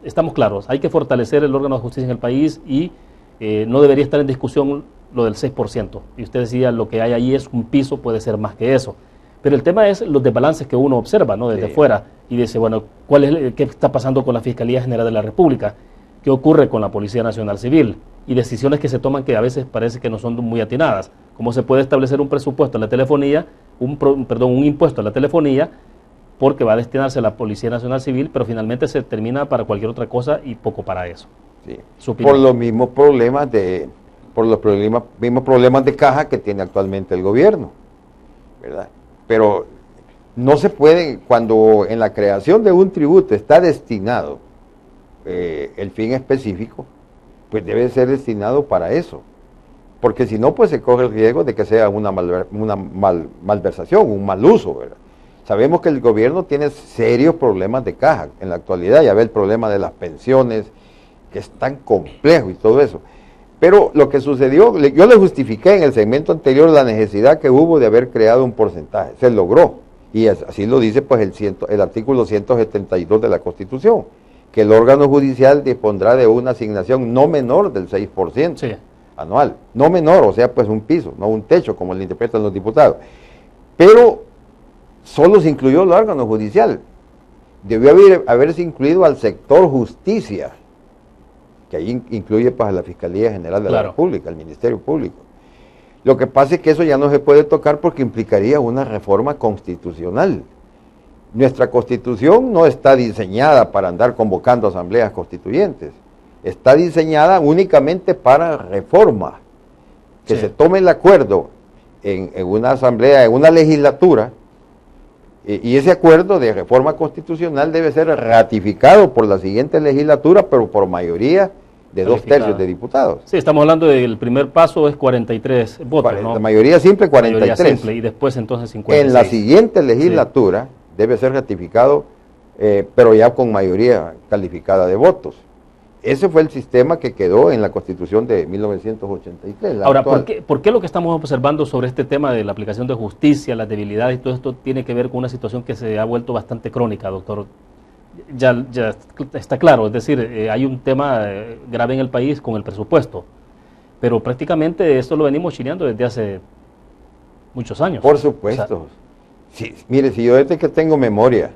estamos claros, hay que fortalecer el órgano de justicia en el país y no debería estar en discusión lo del 6%. Y usted decía, lo que hay ahí es un piso, puede ser más que eso. Pero el tema es los desbalances que uno observa, ¿no? Desde fuera y dice, bueno, ¿qué está pasando con la Fiscalía General de la República? ¿Qué ocurre con la Policía Nacional Civil? Y decisiones que se toman que a veces parece que no son muy atinadas. ¿Cómo se puede establecer un presupuesto a la telefonía, un impuesto a la telefonía, porque va a destinarse a la Policía Nacional Civil, pero finalmente se termina para cualquier otra cosa y poco para eso? Sí. Por los mismos problemas mismos problemas de caja que tiene actualmente el gobierno, ¿verdad? Pero no se puede, cuando en la creación de un tributo está destinado el fin específico, pues debe ser destinado para eso, porque si no, pues se corre el riesgo de que sea una malversación, un mal uso, ¿verdad? Sabemos que el gobierno tiene serios problemas de caja en la actualidad, ya ve el problema de las pensiones, que es tan complejo y todo eso. Pero lo que sucedió, yo le justifiqué en el segmento anterior la necesidad que hubo de haber creado un porcentaje, se logró, y así lo dice pues el artículo 172 de la Constitución, que el órgano judicial dispondrá de una asignación no menor del 6% anual, no menor, o sea pues un piso, no un techo como le interpretan los diputados, pero solo se incluyó el órgano judicial, debió haberse incluido al sector justicia, que ahí incluye pues, a la Fiscalía General de la República, al Ministerio Público. Lo que pasa es que eso ya no se puede tocar porque implicaría una reforma constitucional. Nuestra Constitución no está diseñada para andar convocando asambleas constituyentes, está diseñada únicamente para reforma, que se tome el acuerdo en una asamblea, en una legislatura, y ese acuerdo de reforma constitucional debe ser ratificado por la siguiente legislatura, pero por mayoría de 2/3 de diputados. Sí, estamos hablando del primer paso es 43 votos, ¿no? La mayoría simple 43. Mayoría simple, y después entonces 56. En la siguiente legislatura debe ser ratificado, pero ya con mayoría calificada de votos. Ese fue el sistema que quedó en la Constitución de 1983. Ahora, ¿por qué lo que estamos observando sobre este tema de la aplicación de justicia, las debilidades y todo esto tiene que ver con una situación que se ha vuelto bastante crónica, doctor? Ya está claro, es decir, hay un tema grave en el país con el presupuesto, pero prácticamente esto lo venimos chineando desde hace muchos años. Por supuesto. Mire, si yo desde que tengo memoria,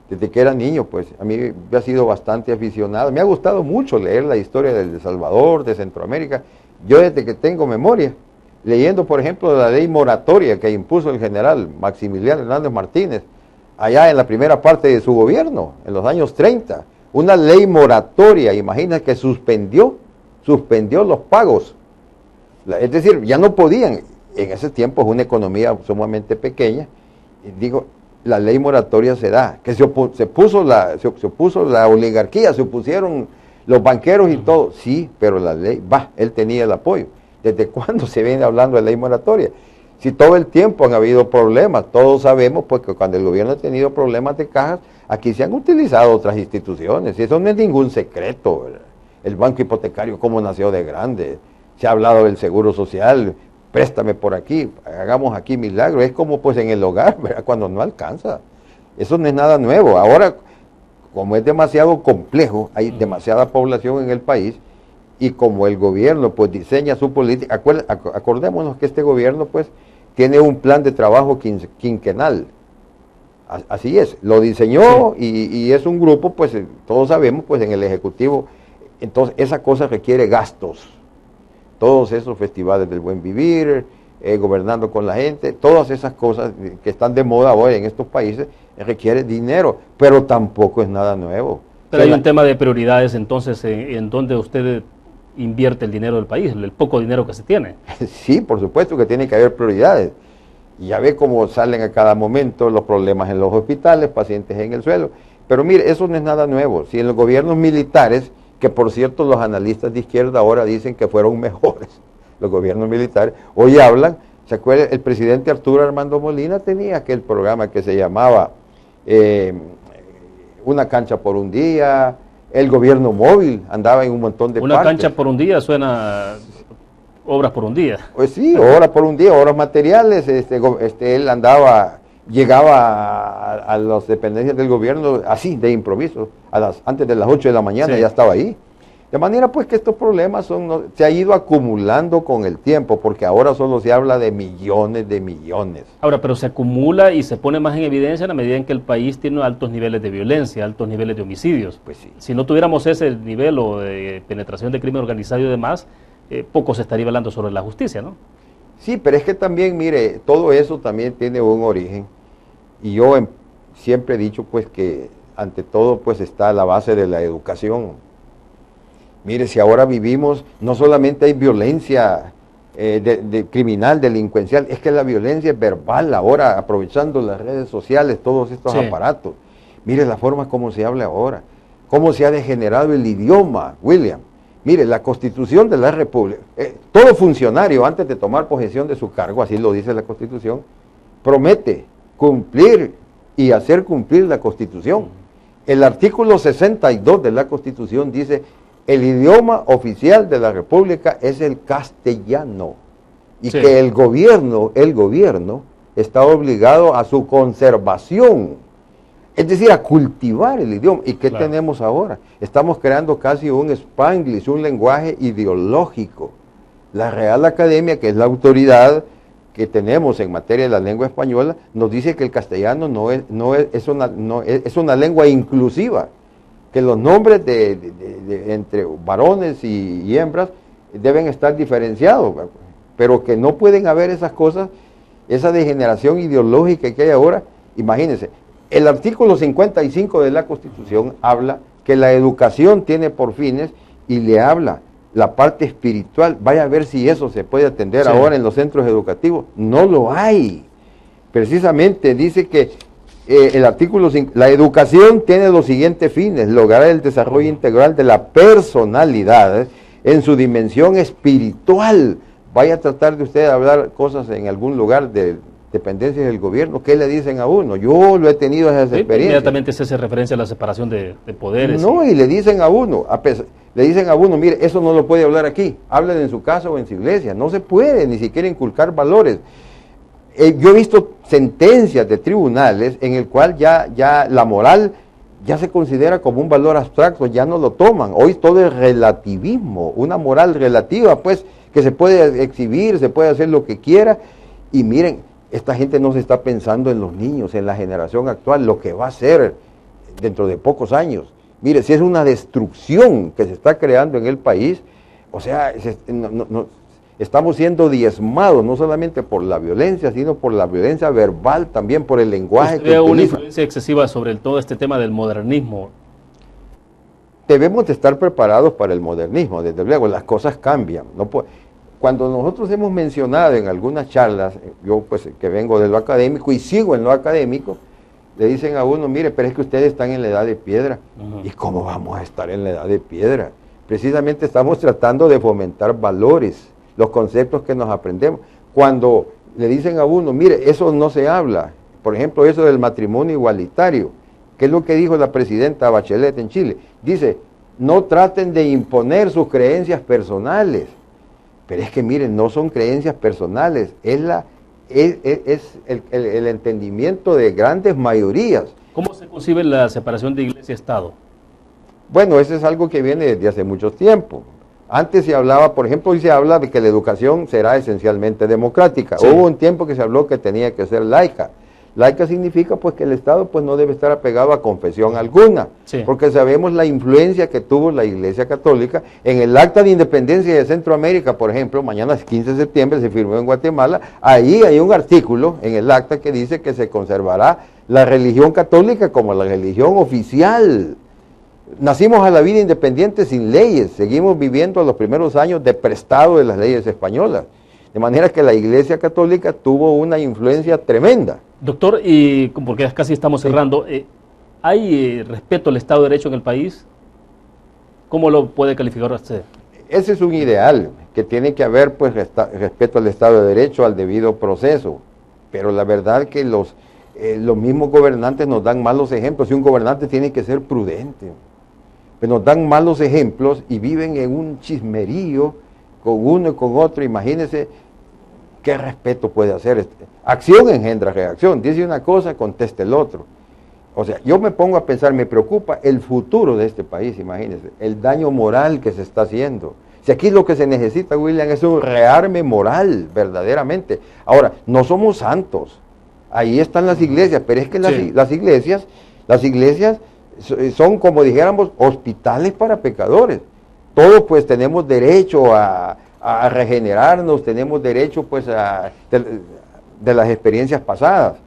desde que era niño, pues a mí me ha sido bastante aficionado. Me ha gustado mucho leer la historia de El Salvador, de Centroamérica. Yo desde que tengo memoria, leyendo por ejemplo la ley moratoria que impuso el general Maximiliano Hernández Martínez, allá en la primera parte de su gobierno, en los años 30. Una ley moratoria, imagina que suspendió los pagos. Es decir, ya no podían, en ese tiempo es una economía sumamente pequeña, y digo, la ley moratoria se da, que se opuso la oligarquía, se opusieron los banqueros y todo, sí, pero la ley, él tenía el apoyo. ¿Desde cuándo se viene hablando de ley moratoria? Si todo el tiempo han habido problemas, todos sabemos pues que cuando el gobierno ha tenido problemas de cajas, aquí se han utilizado otras instituciones, y eso no es ningún secreto, ¿verdad? El banco hipotecario, cómo nació de grande, se ha hablado del seguro social, préstame por aquí, hagamos aquí milagros, es como pues en el hogar, ¿verdad? Cuando no alcanza, eso no es nada nuevo. Ahora, como es demasiado complejo, hay demasiada población en el país, y como el gobierno pues diseña su política, acordémonos que este gobierno pues tiene un plan de trabajo quinquenal, así es, lo diseñó y es un grupo pues todos sabemos pues en el Ejecutivo, entonces esa cosa requiere gastos, todos esos festivales del buen vivir, gobernando con la gente, todas esas cosas que están de moda hoy en estos países requiere dinero, pero tampoco es nada nuevo. Pero hay un tema de prioridades entonces en donde usted invierte el dinero del país, el poco dinero que se tiene. Sí, por supuesto que tiene que haber prioridades. Y ya ve cómo salen a cada momento los problemas en los hospitales, pacientes en el suelo. Pero mire, eso no es nada nuevo. Si en los gobiernos militares, que por cierto los analistas de izquierda ahora dicen que fueron mejores, los gobiernos militares, hoy hablan, ¿se acuerda? El presidente Arturo Armando Molina tenía aquel programa que se llamaba Una cancha por un día. El gobierno móvil andaba en un montón de Una cancha por un día suena Obras por un día. Pues sí, horas por un día, horas materiales. Él llegaba a las dependencias del gobierno así, de improviso, antes de las 8 de la mañana Sí. ya estaba ahí. De manera pues que estos problemas se ha ido acumulando con el tiempo, porque ahora solo se habla de millones de millones. Ahora, pero se acumula y se pone más en evidencia en la medida en que el país tiene altos niveles de violencia, altos niveles de homicidios. Pues sí. Si no tuviéramos ese nivel o de penetración de crimen organizado y demás, poco se estaría hablando sobre la justicia, ¿no? Sí, pero es que también, mire, todo eso también tiene un origen. Y yo siempre he dicho pues que ante todo pues está la base de la educación. Mire, si ahora vivimos, no solamente hay violencia criminal, delincuencial, es que la violencia es verbal ahora, aprovechando las redes sociales, todos estos Sí. aparatos. Mire la forma como se habla ahora, cómo se ha degenerado el idioma, William. Mire, la Constitución de la República, todo funcionario antes de tomar posesión de su cargo, así lo dice la Constitución, promete cumplir y hacer cumplir la Constitución. El artículo 62 de la Constitución dice: el idioma oficial de la República es el castellano, y Sí. que el gobierno está obligado a su conservación, es decir, a cultivar el idioma. ¿Y qué Claro. tenemos ahora? Estamos creando casi un Spanglish, un lenguaje ideológico. La Real Academia, que es la autoridad que tenemos en materia de la lengua española, nos dice que el castellano es una lengua inclusiva, que los nombres entre varones y hembras deben estar diferenciados, pero que no pueden haber esas cosas, esa degeneración ideológica que hay ahora. Imagínense, el artículo 55 de la Constitución habla que la educación tiene por fines, y le habla la parte espiritual. Vaya a ver si eso se puede atender Sí. ahora en los centros educativos. No lo hay. Precisamente dice que el artículo 5, la educación tiene los siguientes fines: lograr el desarrollo integral de la personalidad en su dimensión espiritual. Vaya a tratar de usted hablar cosas en algún lugar de dependencias del gobierno, ¿qué le dicen a uno? Yo lo he tenido esas Sí, experiencias. inmediatamente se hace referencia a la separación de poderes. No, y le dicen a uno, mire, eso no lo puede hablar aquí, háblelo en su casa o en su iglesia. No se puede ni siquiera inculcar valores. Yo he visto sentencias de tribunales en el cual ya la moral ya se considera como un valor abstracto, ya no lo toman. Hoy todo es relativismo, una moral relativa, pues, que se puede exhibir, se puede hacer lo que quiera. Y miren, esta gente no se está pensando en los niños, en la generación actual, lo que va a ser dentro de pocos años. Mire, si es una destrucción que se está creando en el país, o sea, estamos siendo diezmados, no solamente por la violencia, sino por la violencia verbal, también por el lenguaje ¿Usted que ve una utilizan. influencia excesiva sobre todo este tema del modernismo? Debemos de estar preparados para el modernismo, desde luego, las cosas cambian. Cuando nosotros hemos mencionado en algunas charlas, yo pues que vengo de lo académico y sigo en lo académico, le dicen a uno, mire, pero es que ustedes están en la edad de piedra. ¿Y cómo vamos a estar en la edad de piedra? Precisamente estamos tratando de fomentar valores, los conceptos que nos aprendemos. Cuando le dicen a uno, mire, eso no se habla, por ejemplo, eso del matrimonio igualitario, ¿qué es lo que dijo la presidenta Bachelet en Chile? Dice, no traten de imponer sus creencias personales. Pero es que miren, no son creencias personales, es el entendimiento de grandes mayorías. ¿Cómo se concibe la separación de iglesia y Estado? Bueno, eso es algo que viene desde hace mucho tiempo. Antes se hablaba, por ejemplo, hoy se habla de que la educación será esencialmente democrática. Sí. Hubo un tiempo que se habló que tenía que ser laica. Laica significa pues que el Estado pues no debe estar apegado a confesión alguna, Sí. porque sabemos la influencia que tuvo la Iglesia Católica en el Acta de Independencia de Centroamérica, por ejemplo. Mañana es 15 de septiembre, se firmó en Guatemala. Ahí hay un artículo en el acta que dice que se conservará la religión católica como la religión oficial. Nacimos a la vida independiente sin leyes, seguimos viviendo los primeros años de prestado de las leyes españolas, de manera que la Iglesia Católica tuvo una influencia tremenda. Doctor, y porque casi estamos cerrando, ¿hay respeto al Estado de Derecho en el país? ¿Cómo lo puede calificar usted? Ese es un ideal, que tiene que haber pues respeto al Estado de Derecho, al debido proceso, pero la verdad que los mismos gobernantes nos dan malos ejemplos, y un gobernante tiene que ser prudente, pero nos dan malos ejemplos y viven en un chismerío con uno y con otro, imagínense qué respeto puede hacer. Acción engendra reacción, dice una cosa, contesta el otro. O sea, yo me pongo a pensar, me preocupa el futuro de este país, imagínense, el daño moral que se está haciendo. Si aquí lo que se necesita, William, es un rearme moral, verdaderamente. Ahora, no somos santos, ahí están las iglesias, pero es que las iglesias son, como dijéramos, hospitales para pecadores. Todos pues tenemos derecho a regenerarnos, tenemos derecho pues de las experiencias pasadas.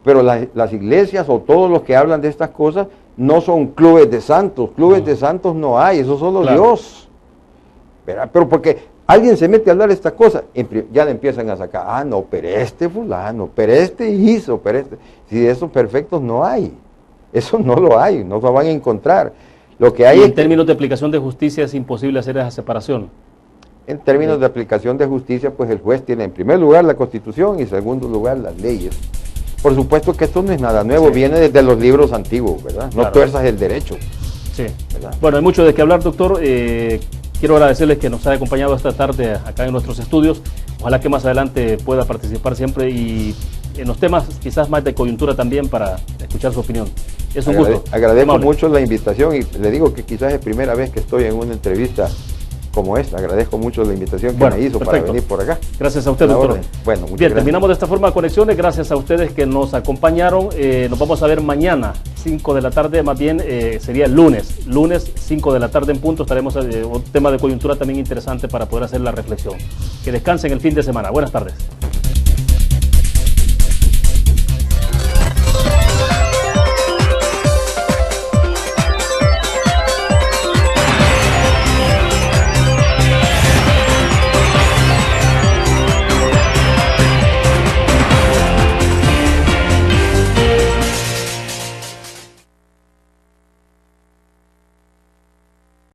Pero las iglesias o todos los que hablan de estas cosas no son clubes de santos de santos no hay, eso solo Dios. ¿Verdad? Pero porque alguien se mete a hablar de estas cosas, ya le empiezan a sacar, no, pero este fulano, pero este hizo, pero este. Si de esos perfectos no hay, eso no lo hay, no lo van a encontrar. Lo que hay en términos de aplicación de justicia es imposible hacer esa separación. En términos de aplicación de justicia, pues el juez tiene en primer lugar la Constitución y en segundo lugar las leyes. Por supuesto que esto no es nada nuevo, viene desde los libros antiguos, ¿verdad? No tuerzas el derecho. Sí. ¿Verdad? Bueno, hay mucho de qué hablar, doctor. Quiero agradecerles que nos haya acompañado esta tarde acá en nuestros estudios. Ojalá que más adelante pueda participar siempre y en los temas quizás más de coyuntura también para escuchar su opinión. Es un gusto. Agradezco mucho la invitación y le digo que quizás es primera vez que estoy en una entrevista como esta. Agradezco mucho la invitación que me hizo para venir por acá. Gracias a usted, doctor. Bueno, muchas gracias. Terminamos de esta forma Conexiones. Gracias a ustedes que nos acompañaron. Nos vamos a ver mañana, 5 de la tarde, más bien sería el lunes. Lunes, 5 de la tarde en punto. Estaremos un tema de coyuntura también interesante para poder hacer la reflexión. Que descansen el fin de semana. Buenas tardes.